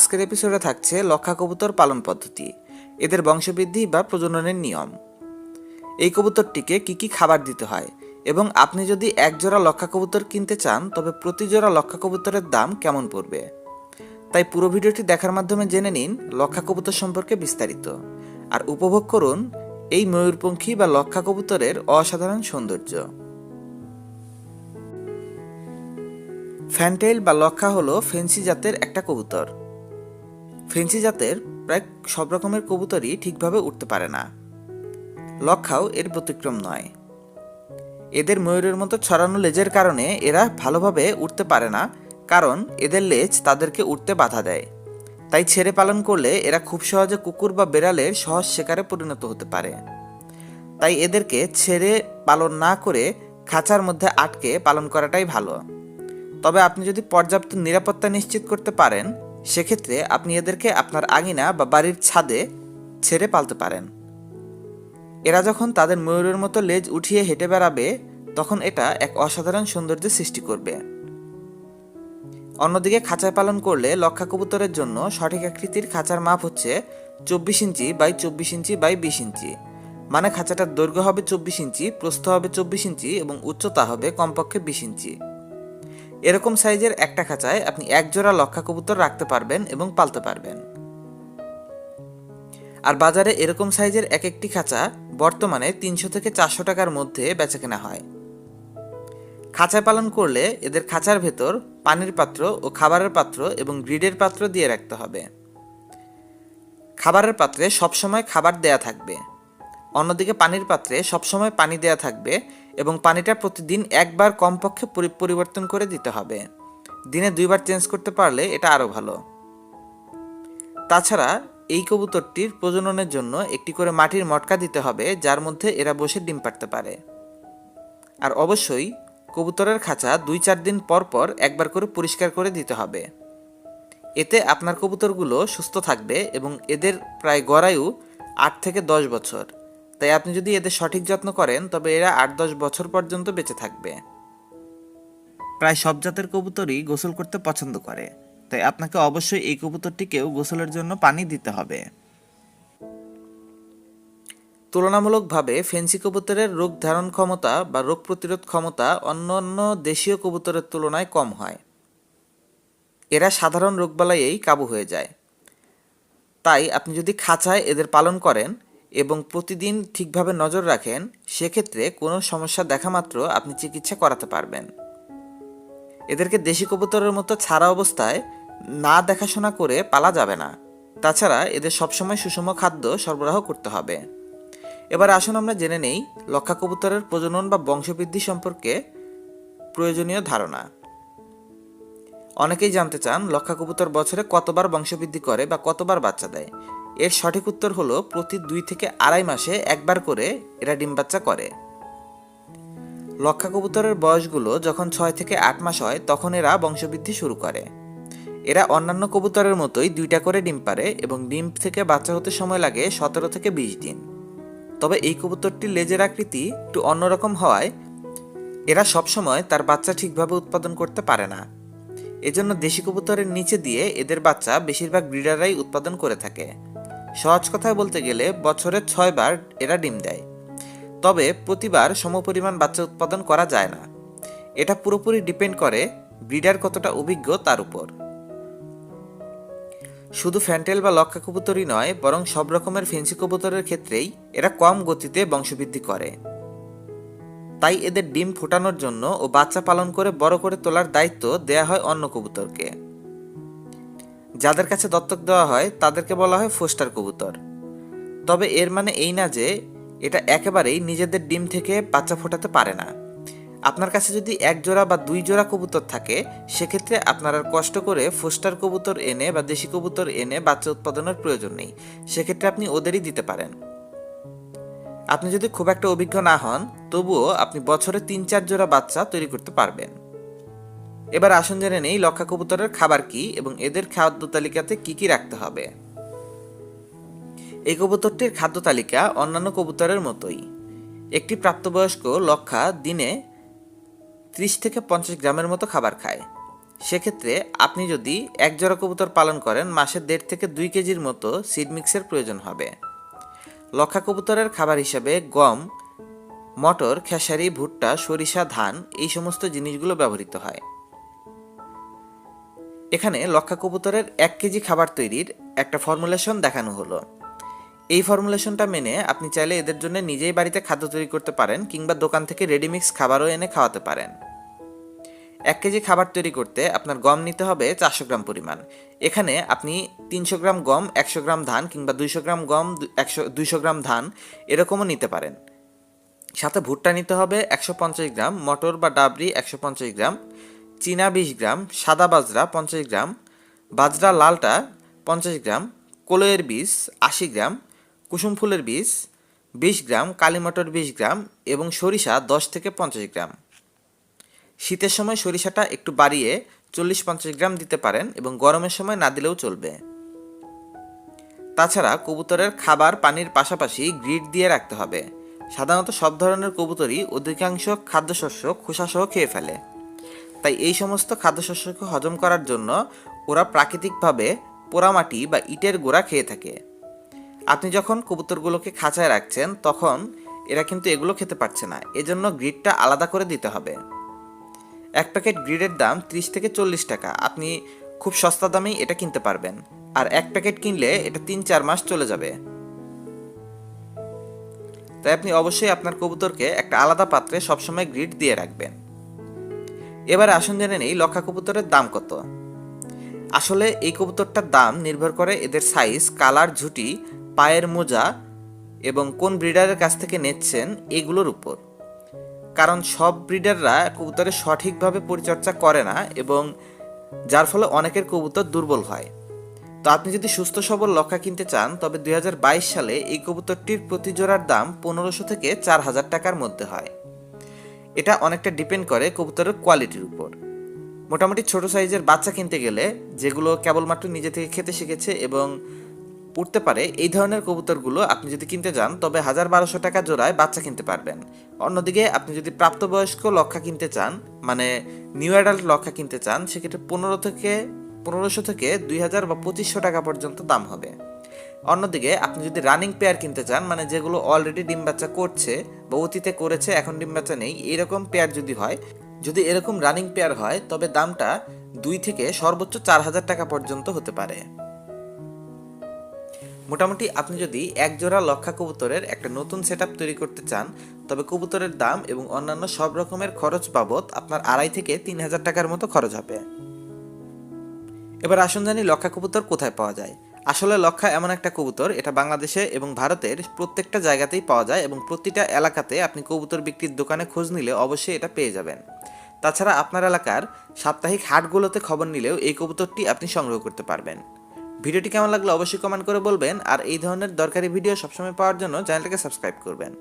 আজকের এপিসোডে থাকছে লক্ষা কবুতর পালন পদ্ধতি, এদের বংশবৃদ্ধি বা প্রজননের নিয়ম। এই কবুতরটিকে কি কি খাবার দিতে হয় এবং আপনি যদি এক জোড়া লক্ষা কবুতর কিনতে চান তবে প্রতি জোড়া লক্ষা কবুতরের দাম কেমন পড়বে। তাই পুরো ভিডিওটি দেখার মাধ্যমে জেনে নিন লক্ষা কবুতর সম্পর্কে বিস্তারিত, আর উপভোগ করুন এই ময়ূরপঙ্খী বা লক্ষা কবুতরের অসাধারণ সৌন্দর্য। ফ্যানটেইল বা লক্ষা হলো ফেন্সি জাতের একটা কবুতর। ফেন্সি জাতের প্রায় সব রকমের কবুতরই ঠিকভাবে উড়তে পারে না, লক্ষাও এর ব্যতিক্রম নয়। এদের ময়ূরের মতো ছড়ানো লেজের কারণে এরা ভালোভাবে উড়তে পারে না, কারণ এদের লেজ তাদেরকে উড়তে বাধা দেয়। তাই ছেড়ে পালন করলে এরা খুব সহজে কুকুর বা বেড়ালের সহজ শিকারে পরিণত হতে পারে। তাই এদেরকে ছেড়ে পালন না করে খাঁচার মধ্যে আটকে পালন করাটাই ভালো। তবে আপনি যদি পর্যাপ্ত নিরাপত্তা নিশ্চিত করতে পারেন, সেক্ষেত্রে আপনি এদেরকে আপনার আঙিনা বা বাড়ির ছাদে ছেড়ে পালতে পারেন। এরা যখন তাদের ময়ূরের মতো লেজ উঠিয়ে হেঁটে বেড়াবে, তখন এটা এক অসাধারণ সৌন্দর্যের সৃষ্টি করবে। অন্যদিকে খাঁচায় পালন করলে লক্ষা কবুতরের জন্য সঠিক আকৃতির খাঁচার মাপ হচ্ছে 24 ইঞ্চি বাই 24 ইঞ্চি বাই 20 ইঞ্চি। মানে খাঁচাটার দৈর্ঘ্য হবে 24 ইঞ্চি, প্রস্থ হবে 24 ইঞ্চি এবং উচ্চতা হবে কমপক্ষে 20 ইঞ্চি। এরকম সাইজের একটা খাঁচায় আপনি এক জোড়া লক্ষা কবুতর রাখতে পারবেন এবং পালতে পারবেন। আর বাজারে এরকম সাইজের এক একটি খাঁচা বর্তমানে 300 থেকে 400 টাকার মধ্যে বেচাকেনা হয়। খাঁচায় পালন করলে এদের খাঁচার ভেতর পানির পাত্র ও খাবারের পাত্র এবং গ্রিডের পাত্র দিয়ে রাখতে হবে। খাবারের পাত্রে সবসময় খাবার দেয়া থাকবে, অন্যদিকে পানির পাত্রে সবসময় পানি দেয়া থাকবে এবং পানিটা প্রতিদিন একবার কমপক্ষে পরিবর্তন করে দিতে হবে। দিনে 2বার চেঞ্জ করতে পারলে এটা আরও ভালো। তাছাড়া এই কবুতরটির প্রজননের জন্য একটি করে মাটির মটকা দিতে হবে, যার মধ্যে এরা বসে ডিম পাড়তে পারে। আর অবশ্যই কবুতরের খাঁচা 2-4 দিন পর পর একবার করে পরিষ্কার করে দিতে হবে। এতে আপনার কবুতরগুলো সুস্থ থাকবে এবং এদের প্রায় গড়ায়ু 8 থেকে 10 বছর। তাই আপনি যদি এদের সঠিক যত্ন করেন তবে এরা 8-10 বছর পর্যন্ত বেঁচে থাকবে। প্রায় সব জাতের কবুতরই গোসল করতে পছন্দ করে, তাই আপনাকে অবশ্যই এই কবুতরটিকেও গোসলের জন্য পানি দিতে হবে। তুলনামূলকভাবে ফেন্সি কবুতরের রোগ ধারণ ক্ষমতা বা রোগ প্রতিরোধ ক্ষমতা অন্যান্য দেশীয় কবুতরের তুলনায় কম হয়। এরা সাধারণ রোগবালাইয়েই কাবু হয়ে যায়। তাই আপনি যদি খাঁচায় এদের পালন করেন এবং প্রতিদিন ঠিকভাবে নজর রাখেন, সেক্ষেত্রে কোনো সমস্যা দেখা মাত্র আপনি চিকিৎসা করাতে পারবেন। এদেরকে দেশি কবুতরের মতো ছাড়া অবস্থায় না দেখাশোনা করে পালা যাবে না। তাছাড়া এদের সবসময় সুষম খাদ্য সরবরাহ করতে হবে। এবার আসুন আমরা জেনে নেই লক্ষা কবুতরের প্রজনন বা বংশবৃদ্ধি সম্পর্কে প্রয়োজনীয় ধারণা। অনেকেই জানতে চান লক্ষা কবুতর বছরে কতবার বংশবৃদ্ধি করে বা কতবার বাচ্চা দেয়। এর সঠিক উত্তর হলো প্রতি 2 থেকে 2.5 মাসে একবার করে এরা ডিম বাচ্চা করে। লক্ষা কবুতরের বয়সগুলো যখন 6 থেকে 8 মাস হয় তখন এরা বংশবৃদ্ধি শুরু করে। এরা অন্যান্য কবুতরের মতোই 2টা করে ডিম পারে এবং ডিম থেকে বাচ্চা হতে সময় লাগে 17 থেকে 20 দিন। তবে এই কবুতরটির লেজের আকৃতি একটু অন্যরকম হওয়ায় এরা সবসময় তার বাচ্চা ঠিকভাবে উৎপাদন করতে পারে না। এজন্য দেশি কবুতরের নিচে দিয়ে এদের বাচ্চা বেশিরভাগ ব্রিডাররাই উৎপাদন করে থাকে। সহজ কথায় বলতে গেলে বছরে 6 বার এরা ডিম দেয়, তবে প্রতিবার সমপরিমাণ বাচ্চা উৎপাদন করা যায় না। এটা পুরোপুরি ডিপেন্ড করে ব্রিডার কতটা অভিজ্ঞ তার উপর। শুধু ফ্যান্টেল বা লক্ষা কবুতরই নয়, বরং সব রকমের ফেন্সি কবুতরের ক্ষেত্রেই এরা কম গতিতে বংশবৃদ্ধি করে। তাই এদের ডিম ফোটানোর জন্য ও বাচ্চা পালন করে বড় করে তোলার দায়িত্ব দেয়া হয় অন্য কবুতরকে। যাদের কাছে দত্তক দেওয়া হয় তাদেরকে বলা হয় ফোস্টার কবুতর। তবে এর মানে এই না যে এটা একেবারেই নিজেদের ডিম থেকে বাচ্চা ফোটাতে পারে না। আপনার কাছে যদি 1 জোড়া বা 2 জোড়া কবুতর থাকে, সেক্ষেত্রে আপনার আর কষ্ট করে ফোস্টার কবুতর এনে বা দেশি কবুতর এনে বাচ্চা উৎপাদনের প্রয়োজন নেই। সেক্ষেত্রে আপনি ওদেরই দিতে পারেন। আপনি যদি খুব একটা অভিজ্ঞ না হন, তবুও আপনি বছরে 3-4 জোড়া বাচ্চা তৈরি করতে পারবেন। এবার আসুন জেনে নেই লক্ষা কবুতরের খাবার কি এবং এদের খাদ্য তালিকাতে কি কি রাখতে হবে। এই কবুতরটির খাদ্য তালিকা অন্যান্য কবুতরের মতোই। একটি প্রাপ্তবয়স্ক লক্ষা দিনে 30 থেকে 50 গ্রামের মতো খাবার খায়। সেক্ষেত্রে আপনি যদি এক জোড়া কবুতর পালন করেন মাসে 1.5 থেকে 2 কেজির মতো সিড মিক্সের প্রয়োজন হবে। লক্ষা কবুতরের খাবার হিসাবে গম, মটর, খেসারি, ভুট্টা, সরিষা, ধান এই সমস্ত জিনিসগুলো ব্যবহৃত হয়। এখানে লক্ষা কবুতরের 1 কেজি খাবার তৈরির একটা ফর্মুলেশন দেখানো হলো। এই ফর্মুলেশনটা মেনে আপনি চাইলে এদের জন্য নিজেই বাড়িতে খাদ্য তৈরি করতে পারেন কিংবা দোকান থেকে রেডিমিক্স খাবারও এনে খাওয়াতে পারেন। 1 কেজি খাবার তৈরি করতে আপনার গম নিতে হবে 400 গ্রাম পরিমাণ। এখানে আপনি 300 গ্রাম গম, 100 গ্রাম ধান কিংবা 200 গ্রাম গম, 200 গ্রাম ধান এরকমও নিতে পারেন। সাথে ভুট্টা নিতে হবে 150 গ্রাম, মটর বা ডাবরি 150 গ্রাম, চীনা 20 গ্রাম, সাদা বাজরা 50 গ্রাম, বাজরা লালটা 50 গ্রাম, কলইয়ের বীজ 80 গ্রাম, কুসুম ফুলের বীজ 20 গ্রাম, কালি মটর 20 গ্রাম এবং সরিষা 10 থেকে 50 গ্রাম। শীতের সময় সরিষাটা একটু বাড়িয়ে 40-50 গ্রাম দিতে পারেন এবং গরমের সময় না দিলেও চলবে। তাছাড়া কবুতরের খাবার পানির পাশাপাশি গ্রিড দিয়ে রাখতে হবে। সাধারণত সব ধরনের কবুতরই অধিকাংশ খাদ্যশস্য খোসাসহ খেয়ে ফেলে, তাই এই সমস্ত খাদ্যশস্যকে হজম করার জন্য ওরা প্রাকৃতিকভাবে পোড়ামাটি বা ইটের গোড়া খেয়ে থাকে। আপনি যখন কবুতরগুলোকে খাঁচায় রাখছেন তখন এরা কিন্তু এগুলো খেতে পারছে না, এজন্য গ্রিডটা আলাদা করে দিতে হবে। 1 প্যাকেট গ্রিডের দাম 30 থেকে 40 টাকা। আপনি খুব সস্তা দামেই এটা কিনতে পারবেন, আর 1 প্যাকেট কিনলে এটা 3-4 মাস চলে যাবে। তাই আপনি অবশ্যই আপনার কবুতরকে একটা আলাদা পাত্রে সবসময় গ্রিড দিয়ে রাখবেন। এবার আসুন জেনে নেই লক্ষা কবুতরের দাম কত। আসলে এই কবুতরটার দাম নির্ভর করে এদের সাইজ, কালার, ঝুঁটি, পায়ের মোজা এবং কোন ব্রিডারের কাছ থেকে নিচ্ছেন এগুলোর উপর। কারণ সব ব্রিডাররা কবুতরের সঠিকভাবে পরিচর্যা করে না এবং যার ফলে অনেকের কবুতর দুর্বল হয়। তো আপনি যদি সুস্থ সবল লক্ষা কিনতে চান তবে 2022 সালে এই কবুতরটির প্রতি জোড়ার দাম 1500 থেকে 4000 টাকার মধ্যে হয়। এটা অনেকটা ডিপেন্ড করে কবুতরের কোয়ালিটির উপর। মোটামুটি ছোট সাইজের বাচ্চা কিনতে গেলে, যেগুলো কেবলমাত্র নিজে থেকে খেতে শিখেছে এবং উঠতে পারে, এই ধরনের কবুতরগুলো আপনি যদি কিনতে যান তবে 1200 টাকা জোড়ায় বাচ্চা কিনতে পারবেন। অন্যদিকে আপনি যদি প্রাপ্তবয়স্ক লক্ষা কিনতে চান, মানে নিউ অ্যাডাল্ট লক্ষা কিনতে চান, সেক্ষেত্রে 1500 থেকে 2000 বা 2500 টাকা পর্যন্ত দাম হবে। অন্যদিকে আপনি যদি রানিং পেয়ার কিনতে চান, মানে যেগুলো অলরেডি ডিম বাচ্চা করছে বা অতীতে করেছে এখন ডিম বাচ্চা নেই, এরকম পেয়ার যদি এরকম রানিং পেয়ার হয় তবে দামটা 2 থেকে সর্বোচ্চ 4000 টাকা পর্যন্ত হতে পারে। মোটামুটি আপনি যদি এক জোড়া লক্ষা কবুতরের একটা নতুন সেটআপ তৈরি করতে চান তবে কবুতরের দাম এবং অন্যান্য সব রকমের খরচ বাবদ আপনার 2500 থেকে 3000 টাকার মতো খরচ হবে। এবার আসুন জানি লক্ষা কবুতর কোথায় পাওয়া যায়। আসলে লক্ষা এমন একটা কবুতর, এটা বাংলাদেশে এবং ভারতের প্রত্যেকটা জায়গাতেই পাওয়া যায় এবং প্রতিটা এলাকাতে আপনি কবুতর বিক্রির দোকানে খোঁজ নিলে অবশ্যই এটা পেয়ে যাবেন। তাছাড়া আপনার এলাকার সাপ্তাহিক হাটগুলোতে খবর নিলেও এই কবুতরটি আপনি সংগ্রহ করতে পারবেন। ভিডিওটি কেমন লাগলো অবশ্যই কমেন্ট করে বলবেন, আর এই ধরনের দরকারি ভিডিও সবসময় পাওয়ার জন্য চ্যানেলটাকে সাবস্ক্রাইব করবেন।